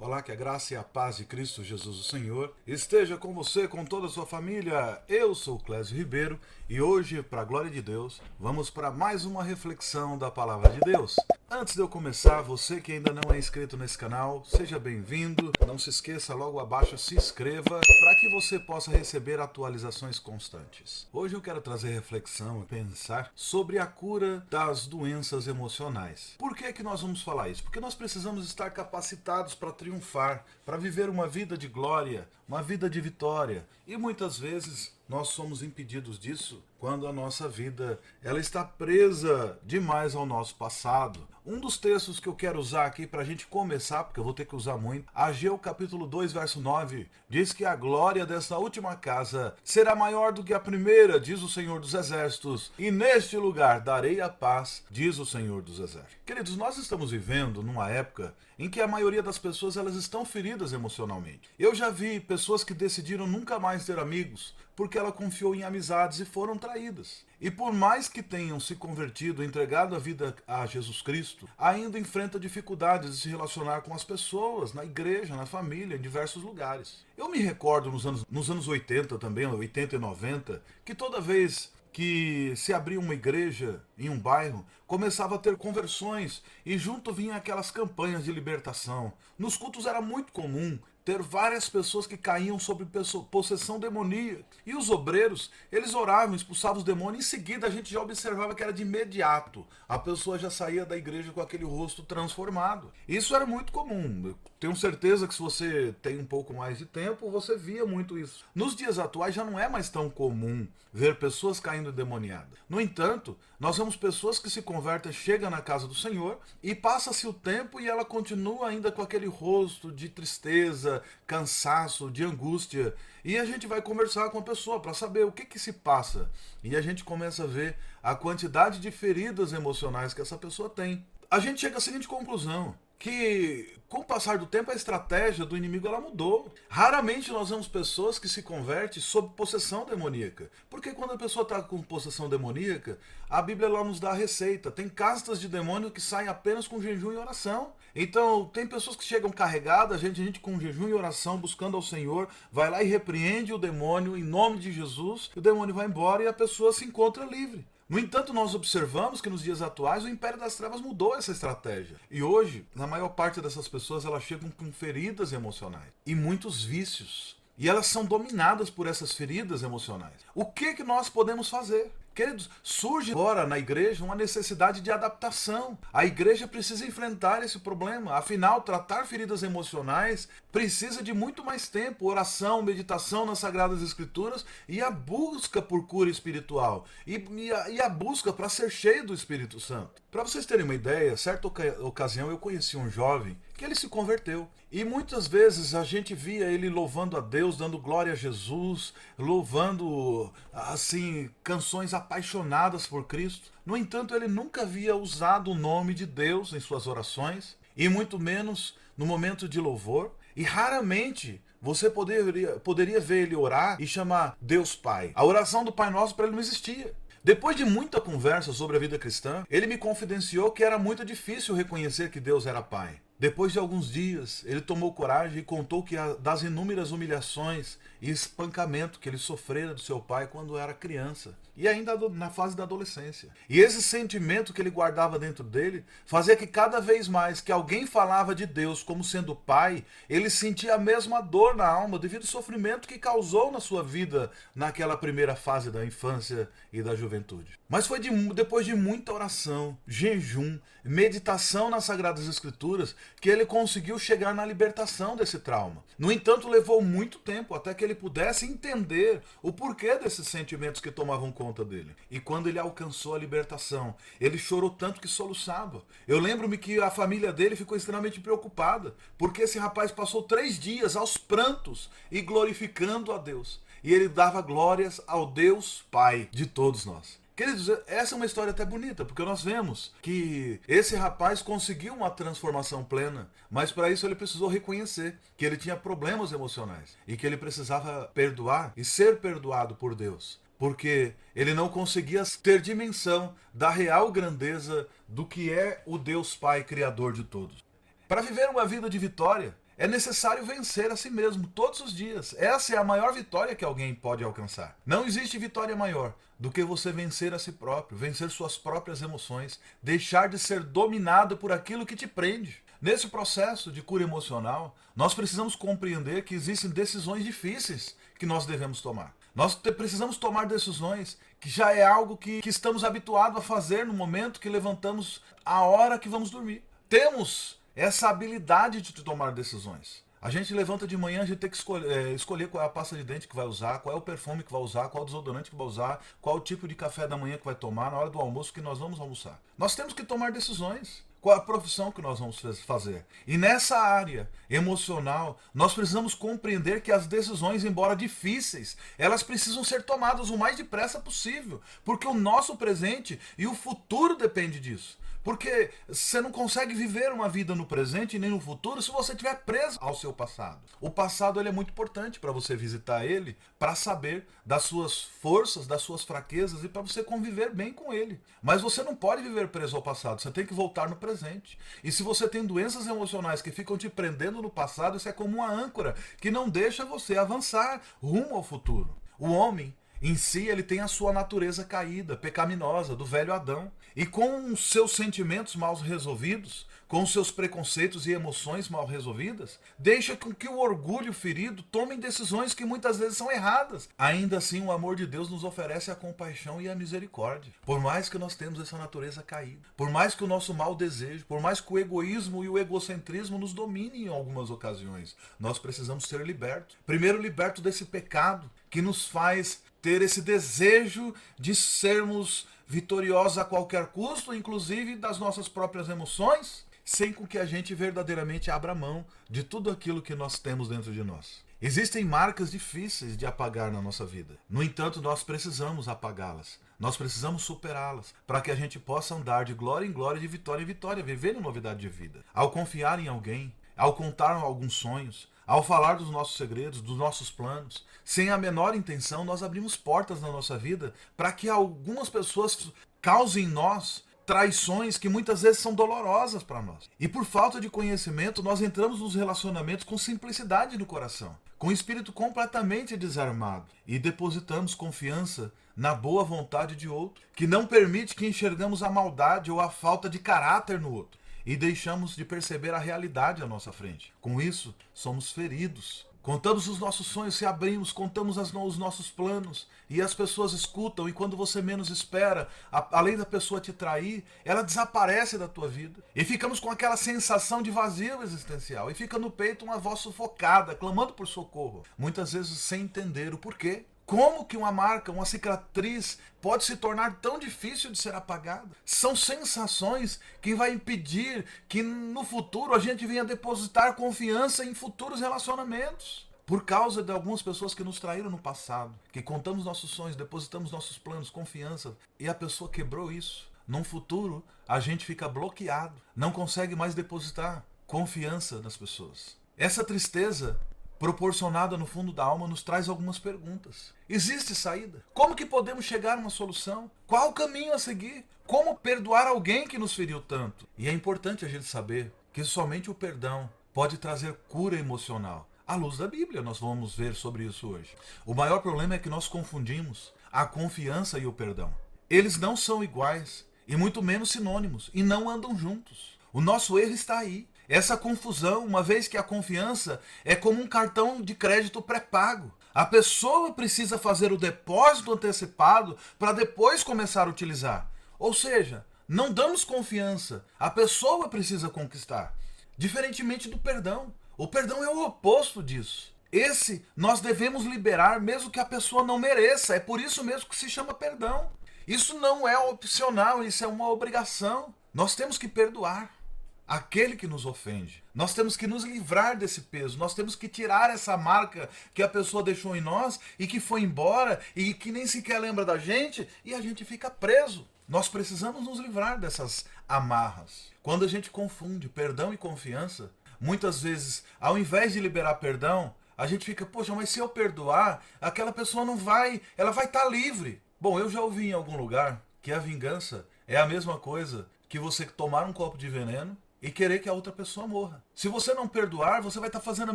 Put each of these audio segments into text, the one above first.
Olá, que a graça e a paz de Cristo Jesus o Senhor esteja com você, com toda a sua família. Eu sou Clésio Ribeiro e hoje, para a glória de Deus, vamos para mais uma reflexão da Palavra de Deus. Antes de eu começar, você que ainda não é inscrito nesse canal, seja bem-vindo. Não se esqueça, logo abaixo se inscreva para que você possa receber atualizações constantes. Hoje eu quero trazer reflexão e pensar sobre a cura das doenças emocionais. Por que nós vamos falar isso? Porque nós precisamos estar capacitados para triunfar, para viver uma vida de glória, uma vida de vitória. E muitas vezes nós somos impedidos disso quando a nossa vida ela está presa demais ao nosso passado. Um dos textos que eu quero usar aqui para a gente começar, porque eu vou ter que usar muito, Ageu capítulo 2, verso 9, diz que a glória desta última casa será maior do que a primeira, diz o Senhor dos Exércitos, e neste lugar darei a paz, diz o Senhor dos Exércitos. Queridos, nós estamos vivendo numa época em que a maioria das pessoas elas estão feridas emocionalmente. Eu já vi pessoas que decidiram nunca mais ter amigos porque ela confiou em amizades e foram traídas. E por mais que tenham se convertido, entregado a vida a Jesus Cristo, ainda enfrenta dificuldades de se relacionar com as pessoas, na igreja, na família, em diversos lugares. Eu me recordo nos anos 80 também, 80 e 90, que toda vez que se abria uma igreja em um bairro, começava a ter conversões e junto vinham aquelas campanhas de libertação. Nos cultos era muito comum ter várias pessoas que caíam sob possessão demoníaca. E os obreiros, eles oravam, expulsavam os demônios, em seguida a gente já observava que era de imediato. A pessoa já saía da igreja com aquele rosto transformado. Isso era muito comum. Eu tenho certeza que se você tem um pouco mais de tempo, você via muito isso. Nos dias atuais já não é mais tão comum ver pessoas caindo endemoniadas. No entanto, nós vemos pessoas que se convertem, chegam na casa do Senhor e passa-se o tempo e ela continua ainda com aquele rosto de tristeza, cansaço, de angústia. E a gente vai conversar com a pessoa para saber o que se passa. E a gente começa a ver a quantidade de feridas emocionais que essa pessoa tem. A gente chega à seguinte conclusão, que com o passar do tempo a estratégia do inimigo ela mudou. Raramente nós vemos pessoas que se convertem sob possessão demoníaca. Porque quando a pessoa está com possessão demoníaca, a Bíblia lá nos dá a receita. Tem castas de demônio que saem apenas com jejum e oração. Então tem pessoas que chegam carregadas, a gente com jejum e oração, buscando ao Senhor, vai lá e repreende o demônio em nome de Jesus, o demônio vai embora e a pessoa se encontra livre. No entanto, nós observamos que nos dias atuais o Império das Trevas mudou essa estratégia. E hoje, na maior parte dessas pessoas, elas chegam com feridas emocionais e muitos vícios. E elas são dominadas por essas feridas emocionais. O que nós podemos fazer? Queridos, surge agora na igreja uma necessidade de adaptação. A igreja precisa enfrentar esse problema. Afinal, tratar feridas emocionais precisa de muito mais tempo, oração, meditação nas Sagradas Escrituras e a busca por cura espiritual. E a busca para ser cheio do Espírito Santo. Para vocês terem uma ideia, certa ocasião eu conheci um jovem que ele se converteu. E muitas vezes a gente via ele louvando a Deus, dando glória a Jesus, louvando, assim, canções apaixonadas por Cristo. No entanto, ele nunca havia usado o nome de Deus em suas orações, e muito menos no momento de louvor. E raramente você poderia ver ele orar e chamar Deus Pai. A oração do Pai Nosso para ele não existia. Depois de muita conversa sobre a vida cristã, ele me confidenciou que era muito difícil reconhecer que Deus era Pai. Depois de alguns dias, ele tomou coragem e contou que das inúmeras humilhações e espancamento que ele sofrera do seu pai quando era criança, e ainda na fase da adolescência. E esse sentimento que ele guardava dentro dele fazia que cada vez mais que alguém falava de Deus como sendo pai, ele sentia a mesma dor na alma devido ao sofrimento que causou na sua vida naquela primeira fase da infância e da juventude. Mas foi depois de muita oração, jejum, meditação nas Sagradas Escrituras que ele conseguiu chegar na libertação desse trauma. No entanto, levou muito tempo até que ele pudesse entender o porquê desses sentimentos que tomavam conta dele. E quando ele alcançou a libertação, ele chorou tanto que soluçava. Eu lembro-me que a família dele ficou extremamente preocupada, porque esse rapaz passou 3 dias aos prantos e glorificando a Deus. E ele dava glórias ao Deus Pai de todos nós. Queridos, essa é uma história até bonita, porque nós vemos que esse rapaz conseguiu uma transformação plena, mas para isso ele precisou reconhecer que ele tinha problemas emocionais e que ele precisava perdoar e ser perdoado por Deus, porque ele não conseguia ter dimensão da real grandeza do que é o Deus Pai Criador de todos. Para viver uma vida de vitória, É necessário vencer a si mesmo todos os dias. Essa é a maior vitória que alguém pode alcançar. Não existe vitória maior do que você vencer a si próprio, vencer suas próprias emoções, deixar de ser dominado por aquilo que te prende. Nesse processo de cura emocional, nós precisamos compreender que existem decisões difíceis que nós devemos tomar. Nós precisamos tomar decisões que já é algo que estamos habituados a fazer no momento que levantamos a hora que vamos dormir. Temos essa habilidade de tomar decisões. A gente levanta de manhã, a gente tem que escolher qual é a pasta de dente que vai usar, qual é o perfume que vai usar, qual é o desodorante que vai usar, qual é o tipo de café da manhã que vai tomar na hora do almoço que nós vamos almoçar. Nós temos que tomar decisões. Qual a profissão que nós vamos fazer? E nessa área emocional, nós precisamos compreender que as decisões, embora difíceis, elas precisam ser tomadas o mais depressa possível, porque o nosso presente e o futuro depende disso. Porque você não consegue viver uma vida no presente nem no futuro se você estiver preso ao seu passado. O passado ele é muito importante para você visitar ele, para saber das suas forças, das suas fraquezas e para você conviver bem com ele. Mas você não pode viver preso ao passado, você tem que voltar no presente. E se você tem doenças emocionais que ficam te prendendo no passado, isso é como uma âncora que não deixa você avançar rumo ao futuro. O homem em si, ele tem a sua natureza caída, pecaminosa, do velho Adão. E com os seus sentimentos mal resolvidos, com os seus preconceitos e emoções mal resolvidas, deixa com que o orgulho ferido tome decisões que muitas vezes são erradas. Ainda assim, o amor de Deus nos oferece a compaixão e a misericórdia. Por mais que nós temos essa natureza caída, por mais que o nosso mau desejo, por mais que o egoísmo e o egocentrismo nos dominem em algumas ocasiões, nós precisamos ser libertos. Primeiro, libertos desse pecado que nos faz ter esse desejo de sermos vitoriosos a qualquer custo, inclusive das nossas próprias emoções, sem com que a gente verdadeiramente abra mão de tudo aquilo que nós temos dentro de nós. Existem marcas difíceis de apagar na nossa vida. No entanto, nós precisamos apagá-las. Nós precisamos superá-las para que a gente possa andar de glória em glória, de vitória em vitória, viver em novidade de vida. Ao confiar em alguém, ao contar alguns sonhos, ao falar dos nossos segredos, dos nossos planos, sem a menor intenção, nós abrimos portas na nossa vida para que algumas pessoas causem em nós traições que muitas vezes são dolorosas para nós. E por falta de conhecimento, nós entramos nos relacionamentos com simplicidade no coração, com o espírito completamente desarmado, e depositamos confiança na boa vontade de outro, que não permite que enxergamos a maldade ou a falta de caráter no outro. E deixamos de perceber a realidade à nossa frente. Com isso, somos feridos. Contamos os nossos sonhos, se abrimos, contamos os nossos planos e as pessoas escutam, e quando você menos espera, além da pessoa te trair, ela desaparece da tua vida. E ficamos com aquela sensação de vazio existencial, e fica no peito uma voz sufocada, clamando por socorro, muitas vezes sem entender o porquê. Como que uma marca, uma cicatriz pode se tornar tão difícil de ser apagada? São sensações que vai impedir que no futuro a gente venha depositar confiança em futuros relacionamentos. Por causa de algumas pessoas que nos traíram no passado, que contamos nossos sonhos, depositamos nossos planos, confiança, e a pessoa quebrou isso. Num futuro, a gente fica bloqueado, não consegue mais depositar confiança nas pessoas. Essa tristeza proporcionada no fundo da alma nos traz algumas perguntas. Existe saída? Como que podemos chegar a uma solução? Qual o caminho a seguir? Como perdoar alguém que nos feriu tanto? E é importante a gente saber que somente o perdão pode trazer cura emocional. À luz da Bíblia, nós vamos ver sobre isso hoje. O maior problema é que nós confundimos a confiança e o perdão. Eles não são iguais, e muito menos sinônimos, e não andam juntos. O nosso erro está aí. Essa confusão, uma vez que a confiança é como um cartão de crédito pré-pago. A pessoa precisa fazer o depósito antecipado para depois começar a utilizar. Ou seja, não damos confiança, a pessoa precisa conquistar. Diferentemente do perdão. O perdão é o oposto disso. Esse nós devemos liberar mesmo que a pessoa não mereça. É por isso mesmo que se chama perdão. Isso não é opcional, isso é uma obrigação. Nós temos que perdoar aquele que nos ofende. Nós temos que nos livrar desse peso. Nós temos que tirar essa marca que a pessoa deixou em nós e que foi embora e que nem sequer lembra da gente, e a gente fica preso. Nós precisamos nos livrar dessas amarras. Quando a gente confunde perdão e confiança, muitas vezes, ao invés de liberar perdão, a gente fica, poxa, mas se eu perdoar, aquela pessoa não vai, ela vai estar livre. Bom, eu já ouvi em algum lugar que a vingança é a mesma coisa que você tomar um copo de veneno e querer que a outra pessoa morra. Se você não perdoar, você vai estar fazendo a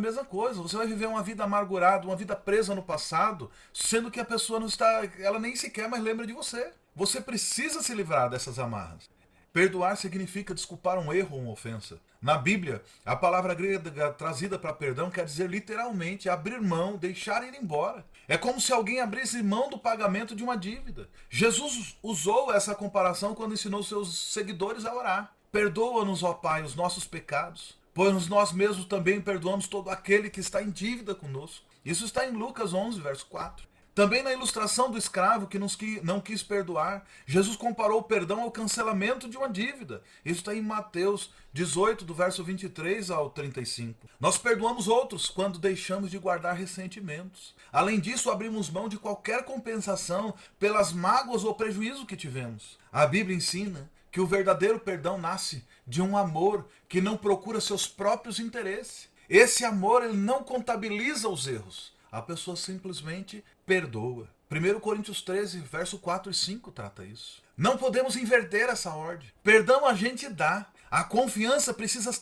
mesma coisa. Você vai viver uma vida amargurada, uma vida presa no passado, sendo que a pessoa não está, ela nem sequer mais lembra de você. Você precisa se livrar dessas amarras. Perdoar significa desculpar um erro ou uma ofensa. Na Bíblia, a palavra grega trazida para perdão quer dizer literalmente abrir mão, deixar ir embora. É como se alguém abrisse mão do pagamento de uma dívida. Jesus usou essa comparação quando ensinou seus seguidores a orar. Perdoa-nos, ó Pai, os nossos pecados, pois nós mesmos também perdoamos todo aquele que está em dívida conosco. Isso está em Lucas 11, verso 4. Também na ilustração do escravo que não quis perdoar, Jesus comparou o perdão ao cancelamento de uma dívida. Isso está em Mateus 18, do verso 23 ao 35. Nós perdoamos outros quando deixamos de guardar ressentimentos. Além disso, abrimos mão de qualquer compensação pelas mágoas ou prejuízo que tivemos. A Bíblia ensina que o verdadeiro perdão nasce de um amor que não procura seus próprios interesses. Esse amor, ele não contabiliza os erros. A pessoa simplesmente perdoa. 1 Coríntios 13, verso 4 e 5 trata isso. Não podemos inverter essa ordem. Perdão a gente dá. A confiança precisa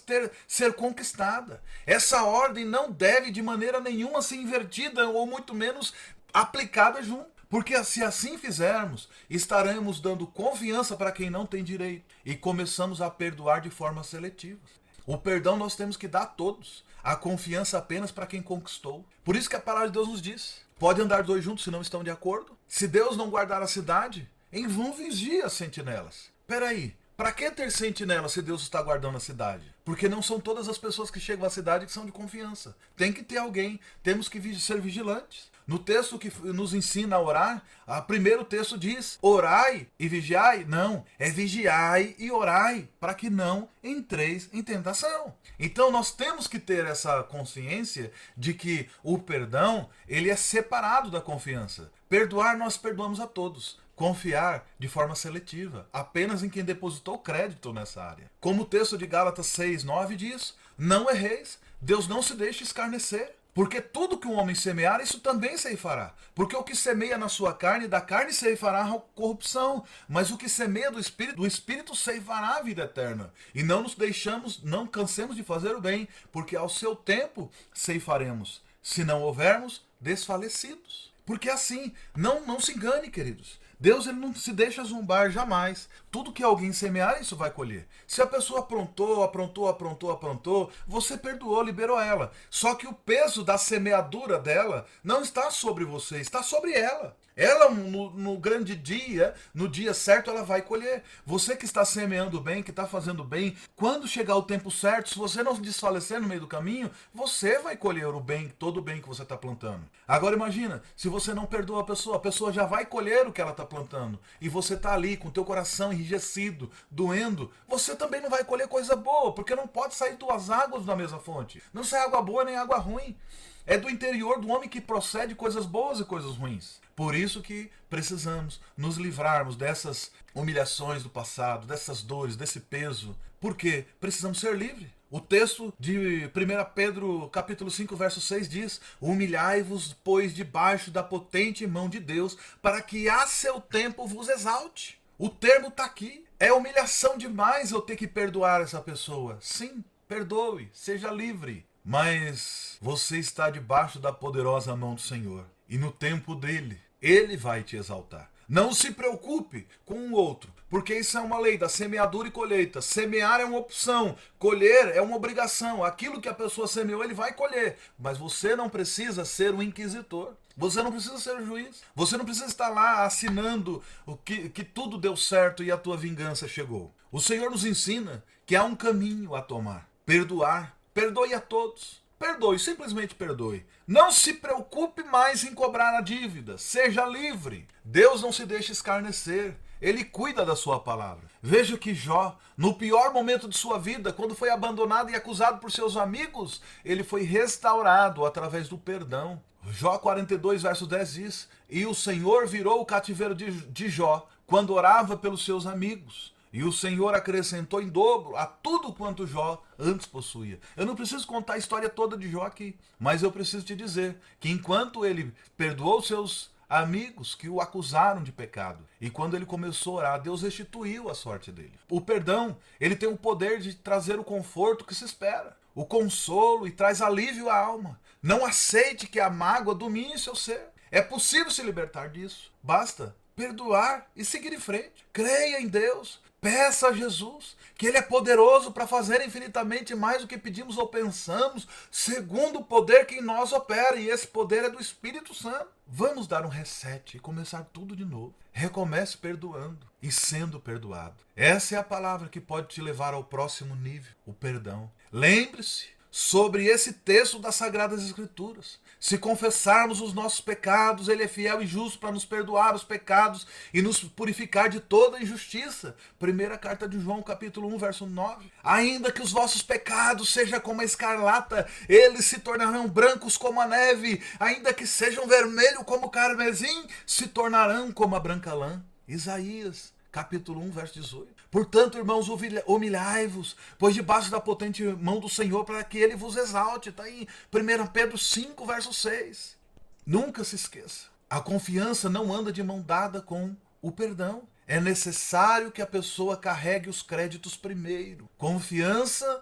ser conquistada. Essa ordem não deve de maneira nenhuma ser invertida ou muito menos aplicada junto. Porque se assim fizermos, estaremos dando confiança para quem não tem direito e começamos a perdoar de forma seletiva. O perdão nós temos que dar a todos. A confiança apenas para quem conquistou. Por isso que a palavra de Deus nos diz: pode andar dois juntos se não estão de acordo? Se Deus não guardar a cidade, em vão vigia as sentinelas. Peraí, para que ter sentinela se Deus está guardando a cidade? Porque não são todas as pessoas que chegam à cidade que são de confiança. Tem que ter alguém, temos que ser vigilantes. No texto que nos ensina a orar, o primeiro texto diz: orai e vigiai. Não, é vigiai e orai, para que não entreis em tentação. Então nós temos que ter essa consciência de que o perdão, ele é separado da confiança. Perdoar, nós perdoamos a todos. Confiar de forma seletiva, apenas em quem depositou crédito nessa área. Como o texto de Gálatas 6:9 diz: não erreis, Deus não se deixa escarnecer. Porque tudo que um homem semear, isso também ceifará. Porque o que semeia na sua carne, da carne ceifará a corrupção. Mas o que semeia do Espírito ceifará a vida eterna. E não cansemos de fazer o bem, porque ao seu tempo ceifaremos. Se não houvermos desfalecidos. Porque assim, não se engane, queridos. Deus, ele não se deixa zombar jamais. Tudo que alguém semear, isso vai colher. Se a pessoa aprontou, você perdoou, liberou ela. Só que o peso da semeadura dela não está sobre você, está sobre ela. Ela, no grande dia, no dia certo, ela vai colher. Você que está semeando bem, que está fazendo bem, quando chegar o tempo certo, se você não se desfalecer no meio do caminho, você vai colher o bem, todo o bem que você está plantando. Agora imagina, se você não perdoa a pessoa já vai colher o que ela está plantando. E você está ali com o teu coração enrijecido, doendo, você também não vai colher coisa boa, porque não pode sair duas águas da mesma fonte. Não sai água boa nem água ruim. É do interior do homem que procede coisas boas e coisas ruins. Por isso que precisamos nos livrarmos dessas humilhações do passado, dessas dores, desse peso. Por quê? Precisamos ser livres. O texto de 1 Pedro capítulo 5, verso 6 diz: humilhai-vos, pois, debaixo da potente mão de Deus, para que a seu tempo vos exalte. O termo está aqui. É humilhação demais eu ter que perdoar essa pessoa. Sim, perdoe, seja livre. Mas você está debaixo da poderosa mão do Senhor. E no tempo dele, ele vai te exaltar. Não se preocupe com o outro, porque isso é uma lei da semeadura e colheita. Semear é uma opção, colher é uma obrigação. Aquilo que a pessoa semeou, ele vai colher. Mas você não precisa ser um inquisitor. Você não precisa ser o juiz. Você não precisa estar lá assinando que tudo deu certo e a tua vingança chegou. O Senhor nos ensina que há um caminho a tomar. Perdoar. Perdoe a todos. Perdoe, simplesmente perdoe. Não se preocupe mais em cobrar a dívida. Seja livre. Deus não se deixa escarnecer. Ele cuida da sua palavra. Veja que Jó, no pior momento de sua vida, quando foi abandonado e acusado por seus amigos, ele foi restaurado através do perdão. Jó 42, verso 10 diz: e o Senhor virou o cativeiro de Jó quando orava pelos seus amigos. E o Senhor acrescentou em dobro a tudo quanto Jó antes possuía. Eu não preciso contar a história toda de Jó aqui, mas eu preciso te dizer que enquanto ele perdoou seus amigos que o acusaram de pecado. E quando ele começou a orar, Deus restituiu a sorte dele. O perdão, ele tem o poder de trazer o conforto que se espera, o consolo, e traz alívio à alma. Não aceite que a mágoa domine seu ser. É possível se libertar disso. Basta perdoar e seguir em frente. Creia em Deus. Peça a Jesus, que Ele é poderoso para fazer infinitamente mais do que pedimos ou pensamos, segundo o poder que em nós opera, e esse poder é do Espírito Santo. Vamos dar um reset e começar tudo de novo. Recomece perdoando e sendo perdoado. Essa é a palavra que pode te levar ao próximo nível, o perdão. Lembre-se sobre esse texto das Sagradas Escrituras. Se confessarmos os nossos pecados, Ele é fiel e justo para nos perdoar os pecados e nos purificar de toda injustiça. Primeira carta de João, capítulo 1, verso 9. Ainda que os vossos pecados sejam como a escarlata, eles se tornarão brancos como a neve. Ainda que sejam vermelhos como o carmesim, se tornarão como a branca lã. Isaías, capítulo 1, verso 18. Portanto, irmãos, humilhai-vos, pois debaixo da potente mão do Senhor, para que Ele vos exalte. Está em 1 Pedro 5, verso 6. Nunca se esqueça, a confiança não anda de mão dada com o perdão. É necessário que a pessoa carregue os créditos primeiro. Confiança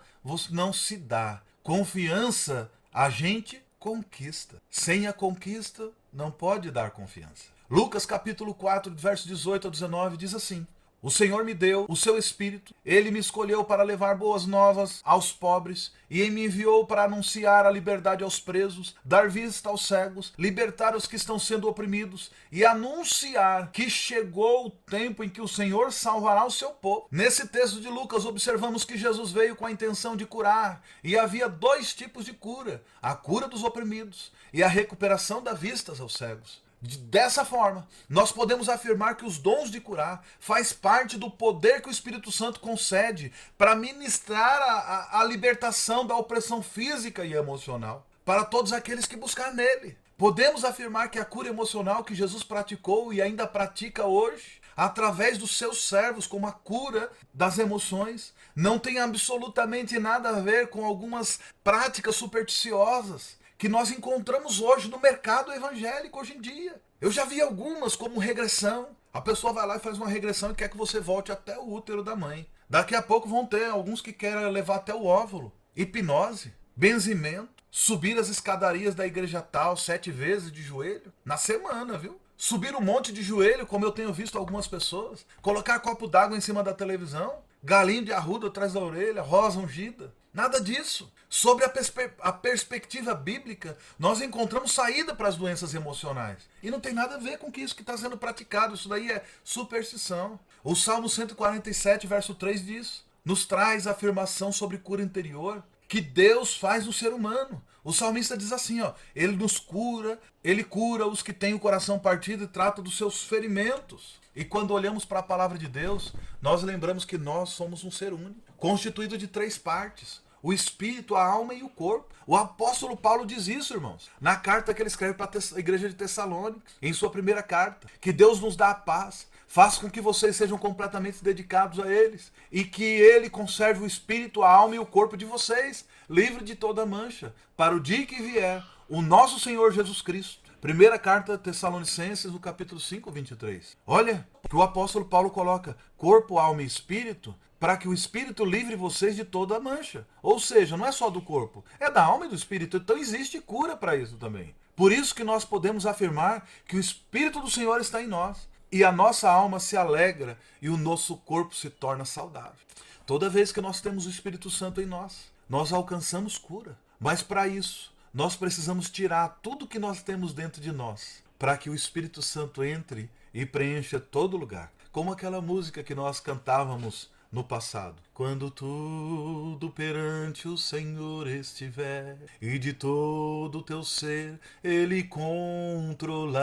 não se dá. Confiança a gente conquista. Sem a conquista, não pode dar confiança. Lucas capítulo 4, verso 18 a 19 diz assim: o Senhor me deu o seu Espírito, Ele me escolheu para levar boas novas aos pobres, e me enviou para anunciar a liberdade aos presos, dar vista aos cegos, libertar os que estão sendo oprimidos, e anunciar que chegou o tempo em que o Senhor salvará o seu povo. Nesse texto de Lucas, observamos que Jesus veio com a intenção de curar, e havia dois tipos de cura: a cura dos oprimidos e a recuperação da vista aos cegos. Dessa forma, nós podemos afirmar que os dons de curar faz parte do poder que o Espírito Santo concede para ministrar a libertação da opressão física e emocional para todos aqueles que buscar nele. Podemos afirmar que a cura emocional que Jesus praticou e ainda pratica hoje, através dos seus servos, como a cura das emoções, não tem absolutamente nada a ver com algumas práticas supersticiosas que nós encontramos hoje no mercado evangélico hoje em dia. Eu já vi algumas, como regressão. A pessoa vai lá e faz uma regressão e quer que você volte até o útero da mãe. Daqui a pouco vão ter alguns que querem levar até o óvulo. Hipnose, benzimento, subir as escadarias da igreja tal 7 vezes de joelho na semana, viu? Subir um monte de joelho, como eu tenho visto algumas pessoas. Colocar copo d'água em cima da televisão. Galinho de arruda atrás da orelha, rosa ungida. Nada disso. Sobre a perspectiva bíblica, nós encontramos saída para as doenças emocionais. E não tem nada a ver com isso que está sendo praticado. Isso daí é superstição. O Salmo 147, verso 3 diz: nos traz a afirmação sobre cura interior que Deus faz no ser humano. O salmista diz assim, ele nos cura, ele cura os que têm o coração partido e trata dos seus ferimentos. E quando olhamos para a palavra de Deus, nós lembramos que nós somos um ser único, constituído de 3 partes: o espírito, a alma e o corpo. O apóstolo Paulo diz isso, irmãos, na carta que ele escreve para a igreja de Tessalônica, em sua primeira carta, que Deus nos dá a paz, faz com que vocês sejam completamente dedicados a eles, e que Ele conserve o espírito, a alma e o corpo de vocês, livre de toda mancha, para o dia que vier o nosso Senhor Jesus Cristo. Primeira carta Tessalonicenses, no capítulo 5, 23. Olha que o apóstolo Paulo coloca corpo, alma e espírito, para que o Espírito livre vocês de toda a mancha. Ou seja, não é só do corpo, é da alma e do Espírito. Então existe cura para isso também. Por isso que nós podemos afirmar que o Espírito do Senhor está em nós. E a nossa alma se alegra e o nosso corpo se torna saudável. Toda vez que nós temos o Espírito Santo em nós, nós alcançamos cura. Mas para isso, nós precisamos tirar tudo que nós temos dentro de nós, para que o Espírito Santo entre e preencha todo lugar. Como aquela música que nós cantávamos no passado. Quando tudo perante o Senhor estiver, e de todo o teu ser Ele controlar,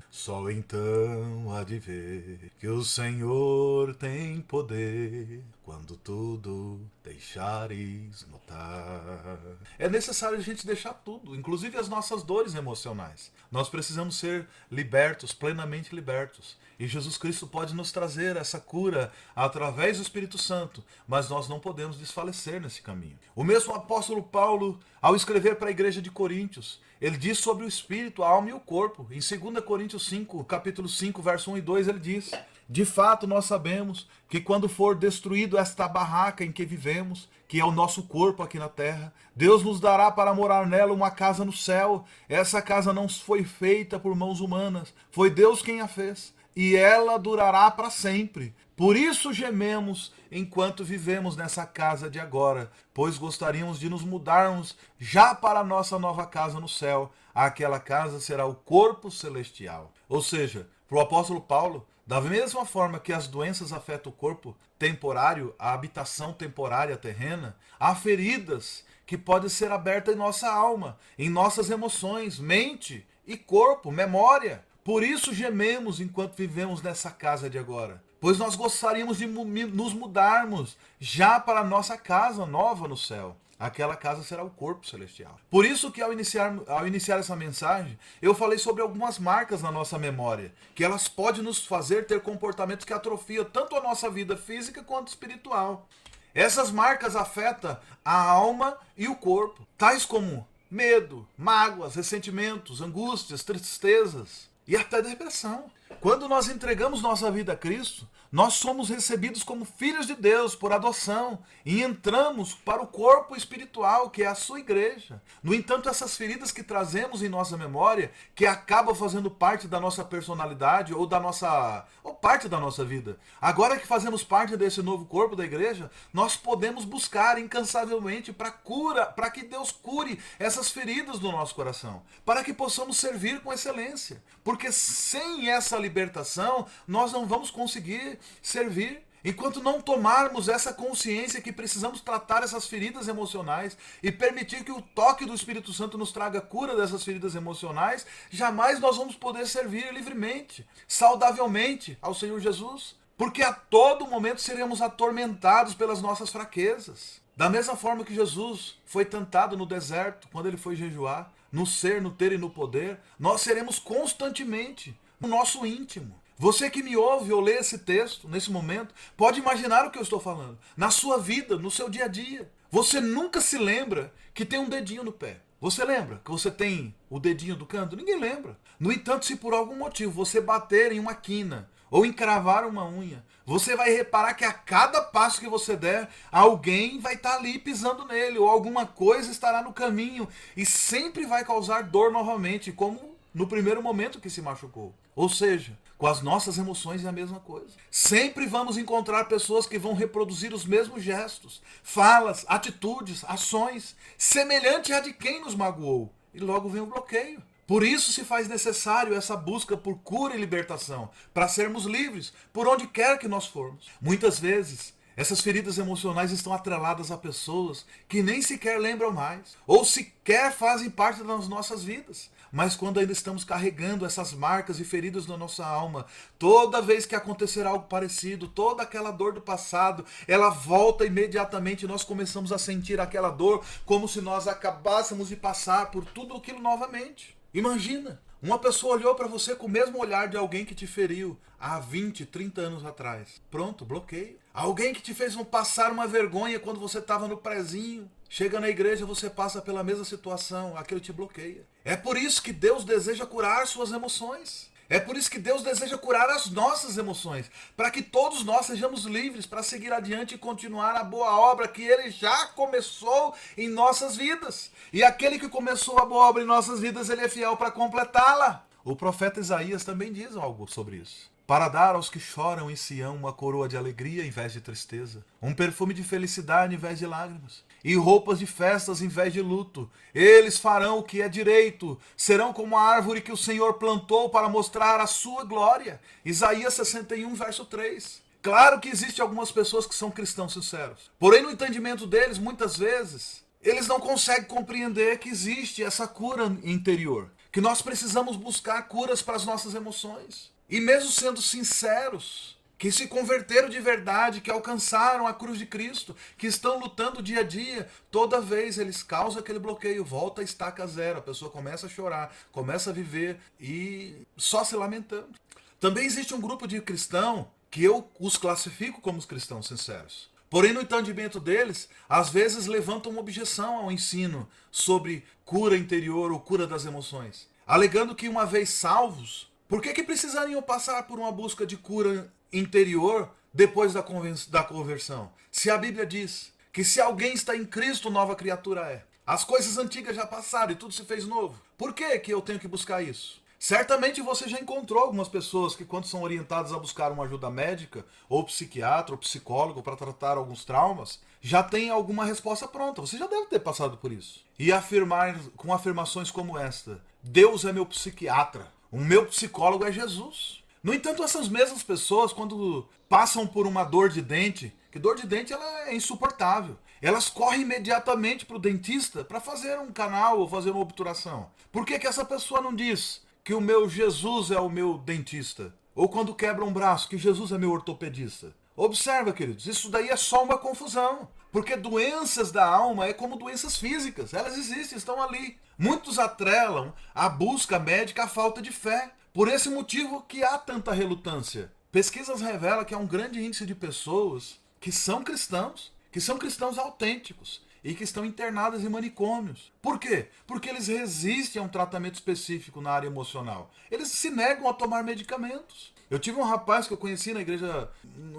só então há de ver que o Senhor tem poder, quando tudo deixares notar. É necessário a gente deixar tudo, inclusive as nossas dores emocionais. Nós precisamos ser libertos, plenamente libertos. E Jesus Cristo pode nos trazer essa cura através através do Espírito Santo, mas nós não podemos desfalecer nesse caminho. O mesmo apóstolo Paulo, ao escrever para a igreja de Coríntios, ele diz sobre o espírito, a alma e o corpo. Em 2 Coríntios 5, capítulo 5, verso 1 e 2, ele diz: de fato, nós sabemos que quando for destruído esta barraca em que vivemos, que é o nosso corpo aqui na terra, Deus nos dará para morar nela uma casa no céu. Essa casa não foi feita por mãos humanas, foi Deus quem a fez, e ela durará para sempre. Por isso gememos enquanto vivemos nessa casa de agora, pois gostaríamos de nos mudarmos já para a nossa nova casa no céu. Aquela casa será o corpo celestial. Ou seja, para o apóstolo Paulo, da mesma forma que as doenças afetam o corpo temporário, a habitação temporária terrena, há feridas que podem ser abertas em nossa alma, em nossas emoções, mente e corpo, memória. Por isso gememos enquanto vivemos nessa casa de agora, pois nós gostaríamos de nos mudarmos já para a nossa casa nova no céu. Aquela casa será o corpo celestial. Por isso que ao iniciar essa mensagem, eu falei sobre algumas marcas na nossa memória, que elas podem nos fazer ter comportamentos que atrofiam tanto a nossa vida física quanto espiritual. Essas marcas afetam a alma e o corpo, tais como medo, mágoas, ressentimentos, angústias, tristezas e até depressão. Quando nós entregamos nossa vida a Cristo, nós somos recebidos como filhos de Deus por adoção e entramos para o corpo espiritual, que é a sua igreja. No entanto, essas feridas que trazemos em nossa memória, que acabam fazendo parte da nossa personalidade ou parte da nossa vida, agora que fazemos parte desse novo corpo da igreja, nós podemos buscar incansavelmente para que Deus cure essas feridas do nosso coração, para que possamos servir com excelência, porque sem essa libertação, nós não vamos conseguir servir. Enquanto não tomarmos essa consciência que precisamos tratar essas feridas emocionais e permitir que o toque do Espírito Santo nos traga cura dessas feridas emocionais, jamais nós vamos poder servir livremente, saudavelmente ao Senhor Jesus. Porque a todo momento seremos atormentados pelas nossas fraquezas. Da mesma forma que Jesus foi tentado no deserto, quando ele foi jejuar, no ser, no ter e no poder, nós seremos constantemente no nosso íntimo. Você que me ouve ou lê esse texto, nesse momento, pode imaginar o que eu estou falando. Na sua vida, no seu dia a dia. Você nunca se lembra que tem um dedinho no pé. Você lembra que você tem o dedinho do canto? Ninguém lembra. No entanto, se por algum motivo você bater em uma quina ou encravar uma unha, você vai reparar que a cada passo que você der, alguém vai estar ali pisando nele, ou alguma coisa estará no caminho e sempre vai causar dor novamente, como no primeiro momento que se machucou. Ou seja, com as nossas emoções é a mesma coisa. Sempre vamos encontrar pessoas que vão reproduzir os mesmos gestos, falas, atitudes, ações, semelhante a de quem nos magoou. E logo vem o bloqueio. Por isso se faz necessário essa busca por cura e libertação, para sermos livres, por onde quer que nós formos. Muitas vezes, essas feridas emocionais estão atreladas a pessoas que nem sequer lembram mais, ou sequer fazem parte das nossas vidas. Mas quando ainda estamos carregando essas marcas e feridas na nossa alma, toda vez que acontecer algo parecido, toda aquela dor do passado, ela volta imediatamente e nós começamos a sentir aquela dor como se nós acabássemos de passar por tudo aquilo novamente. Imagina, uma pessoa olhou para você com o mesmo olhar de alguém que te feriu há 20, 30 anos atrás. Pronto, bloqueio. Alguém que te fez passar uma vergonha quando você estava no prezinho. Chega na igreja, você passa pela mesma situação, aquilo te bloqueia. É por isso que Deus deseja curar suas emoções. É por isso que Deus deseja curar as nossas emoções, para que todos nós sejamos livres para seguir adiante e continuar a boa obra que Ele já começou em nossas vidas. E aquele que começou a boa obra em nossas vidas, Ele é fiel para completá-la. O profeta Isaías também diz algo sobre isso. Para dar aos que choram em Sião uma coroa de alegria em vez de tristeza, um perfume de felicidade em vez de lágrimas, e roupas de festas em vez de luto. Eles farão o que é direito, serão como a árvore que o Senhor plantou para mostrar a sua glória. Isaías 61, verso 3. Claro que existem algumas pessoas que são cristãos sinceros, porém no entendimento deles, muitas vezes, eles não conseguem compreender que existe essa cura interior, que nós precisamos buscar curas para as nossas emoções. E mesmo sendo sinceros, que se converteram de verdade, que alcançaram a cruz de Cristo, que estão lutando dia a dia, toda vez eles causam aquele bloqueio, volta a estaca zero, a pessoa começa a chorar, começa a viver e só se lamentando. Também existe um grupo de cristão que eu os classifico como os cristãos sinceros. Porém, no entendimento deles, às vezes levantam uma objeção ao ensino sobre cura interior ou cura das emoções, alegando que uma vez salvos, por que precisariam passar por uma busca de cura interior depois da conversão? Se a Bíblia diz que se alguém está em Cristo, nova criatura é. As coisas antigas já passaram e tudo se fez novo. Por que eu tenho que buscar isso? Certamente você já encontrou algumas pessoas que, quando são orientadas a buscar uma ajuda médica, ou psiquiatra, ou psicólogo, para tratar alguns traumas, já tem alguma resposta pronta. Você já deve ter passado por isso. E afirmar com afirmações como esta: Deus é meu psiquiatra, o meu psicólogo é Jesus. No entanto, essas mesmas pessoas, quando passam por uma dor de dente, que dor de dente ela é insuportável, elas correm imediatamente para o dentista para fazer um canal ou fazer uma obturação. Por que essa pessoa não diz que o meu Jesus é o meu dentista? Ou quando quebra um braço, que Jesus é meu ortopedista? Observa, queridos, isso daí é só uma confusão. Porque doenças da alma é como doenças físicas. Elas existem, estão ali. Muitos atrelam a busca médica à falta de fé. Por esse motivo que há tanta relutância. Pesquisas revelam que há um grande índice de pessoas que são cristãos autênticos, e que estão internadas em manicômios. Por quê? Porque eles resistem a um tratamento específico na área emocional. Eles se negam a tomar medicamentos. Eu tive um rapaz que eu conheci na igreja,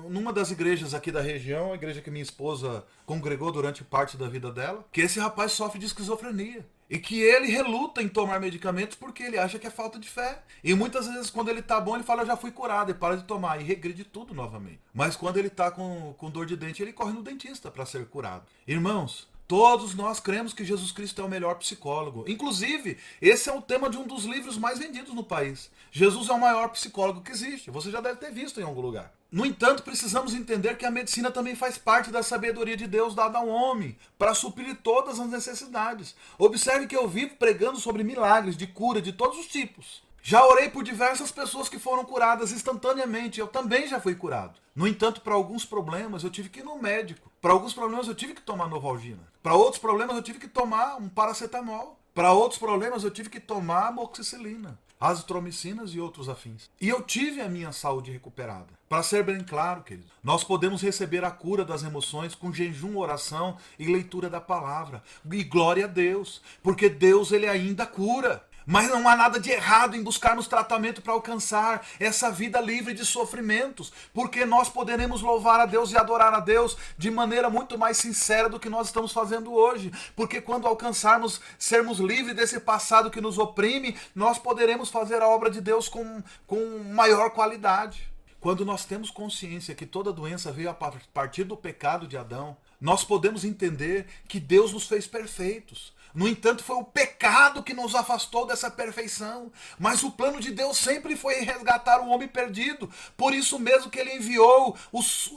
numa das igrejas aqui da região, a igreja que minha esposa congregou durante parte da vida dela, que esse rapaz sofre de esquizofrenia. E que ele reluta em tomar medicamentos porque ele acha que é falta de fé. E muitas vezes quando ele tá bom, ele fala, eu já fui curado, e para de tomar, e regride tudo novamente. Mas quando ele tá com dor de dente, ele corre no dentista para ser curado. Irmãos, todos nós cremos que Jesus Cristo é o melhor psicólogo. Inclusive, esse é o tema de um dos livros mais vendidos no país. Jesus é o maior psicólogo que existe. Você já deve ter visto em algum lugar. No entanto, precisamos entender que a medicina também faz parte da sabedoria de Deus dada ao homem, para suprir todas as necessidades. Observe que eu vivo pregando sobre milagres de cura de todos os tipos. Já orei por diversas pessoas que foram curadas instantaneamente. Eu também já fui curado. No entanto, para alguns problemas eu tive que ir no médico. Para alguns problemas eu tive que tomar Novalgina. Para outros problemas eu tive que tomar um paracetamol. Para outros problemas eu tive que tomar amoxicilina, azitromicinas e outros afins. E eu tive a minha saúde recuperada. Para ser bem claro, querido, nós podemos receber a cura das emoções com jejum, oração e leitura da palavra. E glória a Deus, porque Deus ele ainda cura. Mas não há nada de errado em buscarmos tratamento para alcançar essa vida livre de sofrimentos, porque nós poderemos louvar a Deus e adorar a Deus de maneira muito mais sincera do que nós estamos fazendo hoje. Porque quando alcançarmos sermos livres desse passado que nos oprime, nós poderemos fazer a obra de Deus com maior qualidade. Quando nós temos consciência que toda doença veio a partir do pecado de Adão, nós podemos entender que Deus nos fez perfeitos. No entanto, foi o pecado que nos afastou dessa perfeição. Mas o plano de Deus sempre foi resgatar o homem perdido. Por isso mesmo que ele enviou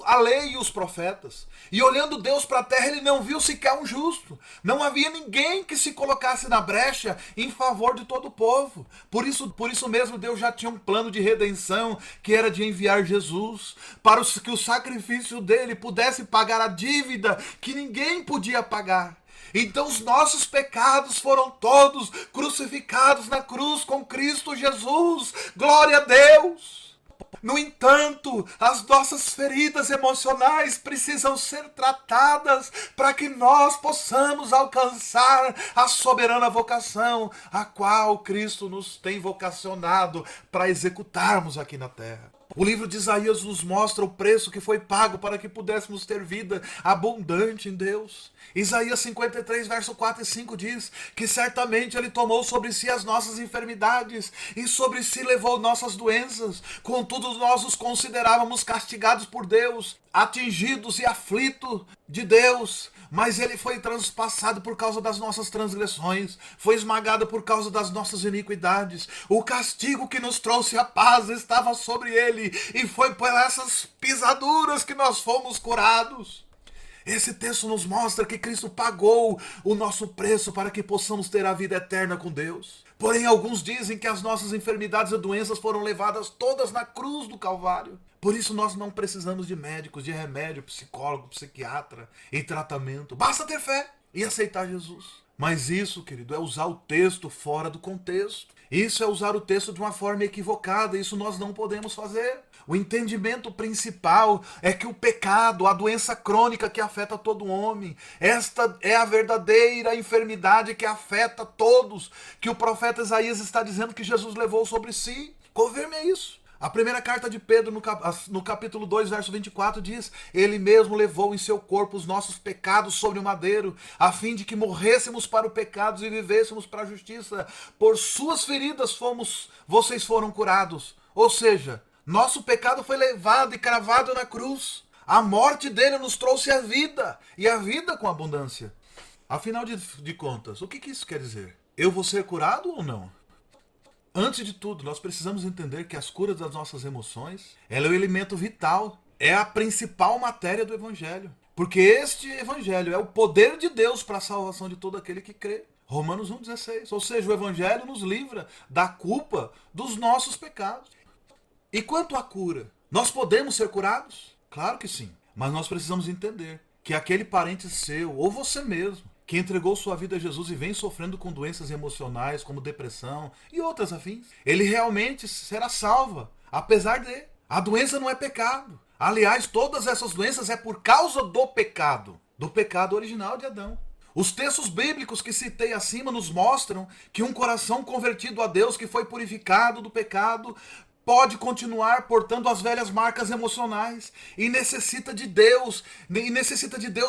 a lei e os profetas. E olhando Deus para a terra, ele não viu sequer um justo. Não havia ninguém que se colocasse na brecha em favor de todo o povo. Por isso mesmo Deus já tinha um plano de redenção, que era de enviar Jesus, para que o sacrifício dele pudesse pagar a dívida que ninguém podia pagar. Então os nossos pecados foram todos crucificados na cruz com Cristo Jesus. Glória a Deus! No entanto, as nossas feridas emocionais precisam ser tratadas para que nós possamos alcançar a soberana vocação a qual Cristo nos tem vocacionado para executarmos aqui na terra. O livro de Isaías nos mostra o preço que foi pago para que pudéssemos ter vida abundante em Deus. Isaías 53, verso 4 e 5 diz que certamente Ele tomou sobre si as nossas enfermidades e sobre si levou nossas doenças. Contudo, nós os considerávamos castigados por Deus, atingidos e aflitos de Deus. Mas Ele foi transpassado por causa das nossas transgressões, foi esmagado por causa das nossas iniquidades. O castigo que nos trouxe a paz estava sobre Ele, e foi por essas pisaduras que nós fomos curados. Esse texto nos mostra que Cristo pagou o nosso preço para que possamos ter a vida eterna com Deus. Porém, alguns dizem que as nossas enfermidades e doenças foram levadas todas na cruz do Calvário. Por isso nós não precisamos de médicos, de remédio, psicólogo, psiquiatra e tratamento. Basta ter fé e aceitar Jesus. Mas isso, querido, é usar o texto fora do contexto. Isso é usar o texto de uma forma equivocada. Isso nós não podemos fazer. O entendimento principal é que o pecado, a doença crônica que afeta todo homem, esta é a verdadeira enfermidade que afeta todos, que o profeta Isaías está dizendo que Jesus levou sobre si. Confirme isso. A primeira carta de Pedro, no capítulo 2, verso 24, diz: Ele mesmo levou em seu corpo os nossos pecados sobre o madeiro, a fim de que morrêssemos para o pecado e vivêssemos para a justiça. Por suas feridas vocês foram curados. Ou seja, nosso pecado foi levado e cravado na cruz. A morte dele nos trouxe a vida, e a vida com abundância. Afinal de contas, o que isso quer dizer? Eu vou ser curado ou não? Antes de tudo, nós precisamos entender que as curas das nossas emoções, ela é o elemento vital, é a principal matéria do Evangelho. Porque este Evangelho é o poder de Deus para a salvação de todo aquele que crê. Romanos 1,16. Ou seja, o Evangelho nos livra da culpa dos nossos pecados. E quanto à cura? Nós podemos ser curados? Claro que sim. Mas nós precisamos entender que aquele parente seu, ou você mesmo, que entregou sua vida a Jesus e vem sofrendo com doenças emocionais, como depressão e outras afins, ele realmente será salvo, apesar de. A doença não é pecado. Aliás, todas essas doenças é por causa do pecado original de Adão. Os textos bíblicos que citei acima nos mostram que um coração convertido a Deus, que foi purificado do pecado, pode continuar portando as velhas marcas emocionais e necessita de Deus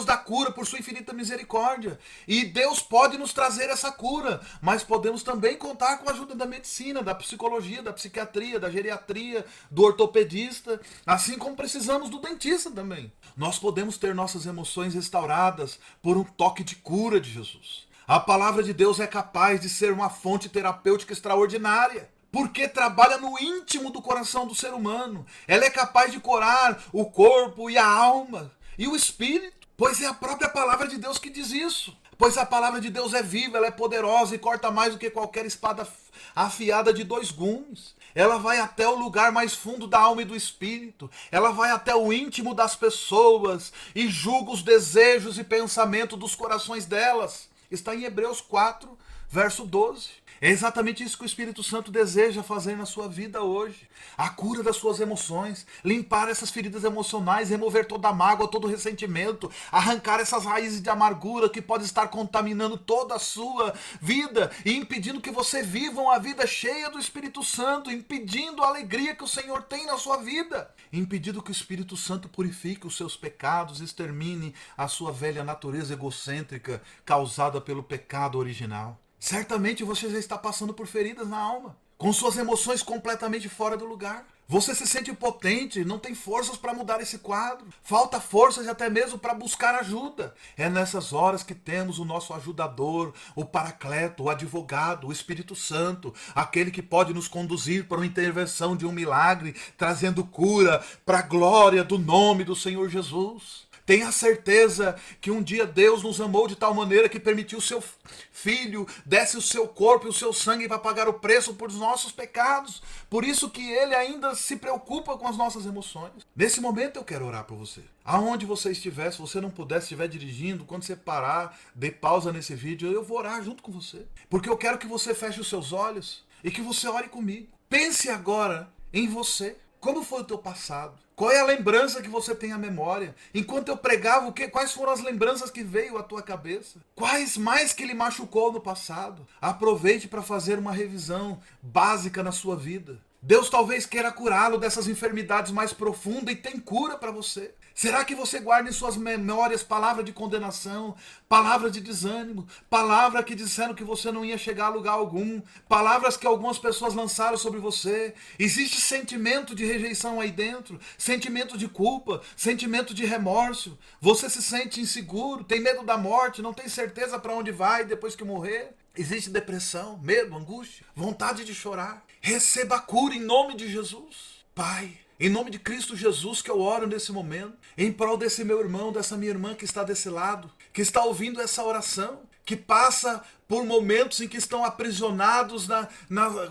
da cura por sua infinita misericórdia. E Deus pode nos trazer essa cura, mas podemos também contar com a ajuda da medicina, da psicologia, da psiquiatria, da geriatria, do ortopedista, assim como precisamos do dentista também. Nós podemos ter nossas emoções restauradas por um toque de cura de Jesus. A palavra de Deus é capaz de ser uma fonte terapêutica extraordinária, porque trabalha no íntimo do coração do ser humano. Ela é capaz de curar o corpo e a alma e o espírito, pois é a própria palavra de Deus que diz isso. Pois a palavra de Deus é viva, ela é poderosa e corta mais do que qualquer espada afiada de 2 gumes. Ela vai até o lugar mais fundo da alma e do espírito. Ela vai até o íntimo das pessoas e julga os desejos e pensamentos dos corações delas. Está em Hebreus 4, verso 12. É exatamente isso que o Espírito Santo deseja fazer na sua vida hoje. A cura das suas emoções, limpar essas feridas emocionais, remover toda a mágoa, todo o ressentimento, arrancar essas raízes de amargura que podem estar contaminando toda a sua vida e impedindo que você viva uma vida cheia do Espírito Santo, impedindo a alegria que o Senhor tem na sua vida, impedindo que o Espírito Santo purifique os seus pecados, extermine a sua velha natureza egocêntrica causada pelo pecado original. Certamente você já está passando por feridas na alma, com suas emoções completamente fora do lugar. Você se sente impotente, não tem forças para mudar esse quadro. Falta forças até mesmo para buscar ajuda. É nessas horas que temos o nosso ajudador, o Paracleto, o advogado, o Espírito Santo, aquele que pode nos conduzir para uma intervenção de um milagre, trazendo cura para a glória do nome do Senhor Jesus. Tenha certeza que um dia Deus nos amou de tal maneira que permitiu o seu Filho desse o seu corpo e o seu sangue para pagar o preço por nossos pecados. Por isso que Ele ainda se preocupa com as nossas emoções. Nesse momento eu quero orar por você. Aonde você estiver, se você não puder, se estiver dirigindo, quando você parar, dê pausa nesse vídeo, eu vou orar junto com você. Porque eu quero que você feche os seus olhos e que você ore comigo. Pense agora em você. Como foi o teu passado? Qual é a lembrança que você tem à memória? Enquanto eu pregava, quais foram as lembranças que veio à tua cabeça? Quais mais que lhe machucou no passado? Aproveite para fazer uma revisão básica na sua vida. Deus talvez queira curá-lo dessas enfermidades mais profundas e tem cura para você. Será que você guarda em suas memórias palavras de condenação, palavras de desânimo, palavras que disseram que você não ia chegar a lugar algum, palavras que algumas pessoas lançaram sobre você? Existe sentimento de rejeição aí dentro, sentimento de culpa, sentimento de remorso. Você se sente inseguro, tem medo da morte, não tem certeza para onde vai depois que morrer. Existe depressão, medo, angústia, vontade de chorar. Receba a cura em nome de Jesus. Pai, em nome de Cristo Jesus que eu oro nesse momento, em prol desse meu irmão, dessa minha irmã que está desse lado, que está ouvindo essa oração, que passa por momentos em que estão aprisionados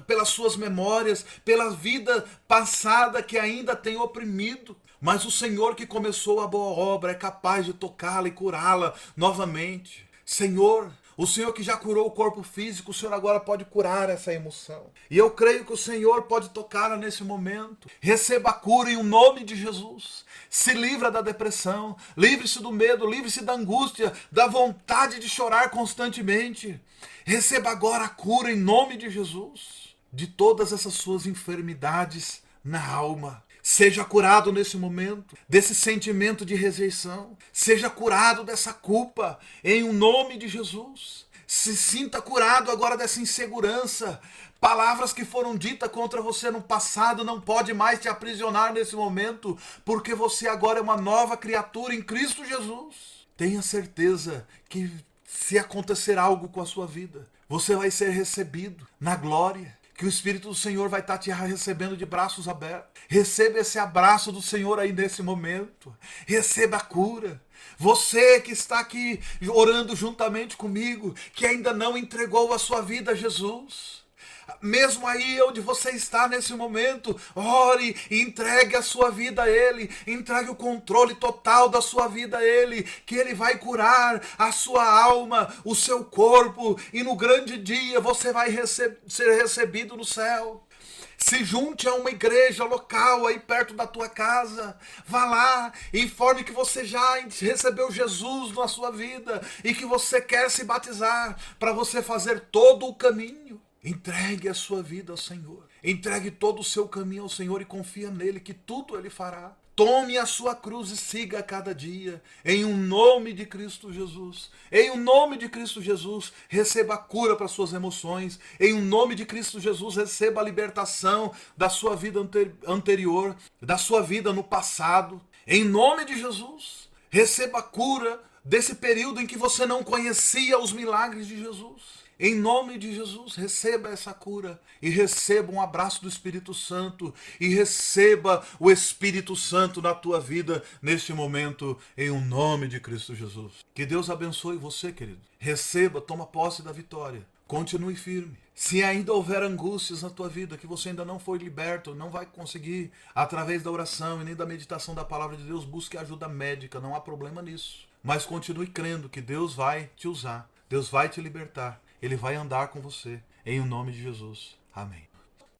pelas suas memórias, pela vida passada que ainda tem oprimido. Mas o Senhor que começou a boa obra é capaz de tocá-la e curá-la novamente. Senhor, O Senhor que já curou o corpo físico, o Senhor agora pode curar essa emoção. E eu creio que o Senhor pode tocá-la nesse momento. Receba a cura em o nome de Jesus. Se livra da depressão, livre-se do medo, livre-se da angústia, da vontade de chorar constantemente. Receba agora a cura em nome de Jesus. De todas essas suas enfermidades na alma. Seja curado nesse momento, desse sentimento de rejeição. Seja curado dessa culpa, em o nome de Jesus. Se sinta curado agora dessa insegurança. Palavras que foram ditas contra você no passado não pode mais te aprisionar nesse momento, porque você agora é uma nova criatura em Cristo Jesus. Tenha certeza que se acontecer algo com a sua vida, você vai ser recebido na glória. Que o Espírito do Senhor vai estar te recebendo de braços abertos. Receba esse abraço do Senhor aí nesse momento. Receba a cura. Você que está aqui orando juntamente comigo, que ainda não entregou a sua vida a Jesus. Mesmo aí onde você está nesse momento, ore e entregue a sua vida a Ele, entregue o controle total da sua vida a Ele, que Ele vai curar a sua alma, o seu corpo, e no grande dia você vai ser recebido no céu. Se junte a uma igreja local aí perto da tua casa. Vá lá e informe que você já recebeu Jesus na sua vida e que você quer se batizar para você fazer todo o caminho. Entregue a sua vida ao Senhor. Entregue todo o seu caminho ao Senhor e confia nele que tudo Ele fará. Tome a sua cruz e siga a cada dia. Em um nome de Cristo Jesus. Em um nome de Cristo Jesus, receba a cura para suas emoções. Em um nome de Cristo Jesus, receba a libertação da sua vida anterior, da sua vida no passado. Em nome de Jesus, receba a cura desse período em que você não conhecia os milagres de Jesus. Em nome de Jesus, receba essa cura e receba um abraço do Espírito Santo e receba o Espírito Santo na tua vida neste momento, em um nome de Cristo Jesus. Que Deus abençoe você, querido. Receba, toma posse da vitória. Continue firme. Se ainda houver angústias na tua vida, que você ainda não foi liberto, não vai conseguir, através da oração e nem da meditação da palavra de Deus, busque ajuda médica, não há problema nisso. Mas continue crendo que Deus vai te usar, Deus vai te libertar. Ele vai andar com você, em nome de Jesus. Amém.